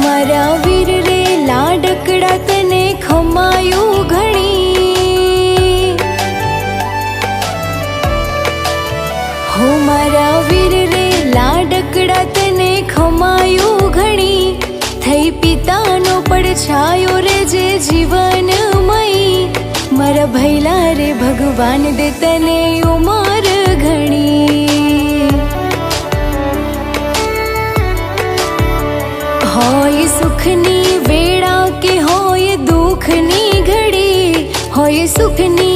मारा वीर रे लाडकड़ा तने खमायो घणी। हो मारा वीर रे लाडकड़ा तने खमायो घणी। थई पितानो पड़छायो रे जे जीवनमयी। मारा भैला रे भगवान दे तने उमर घणी। होय सुखनी वेड़ा के होय दुखनी घड़ी। होय सुखनी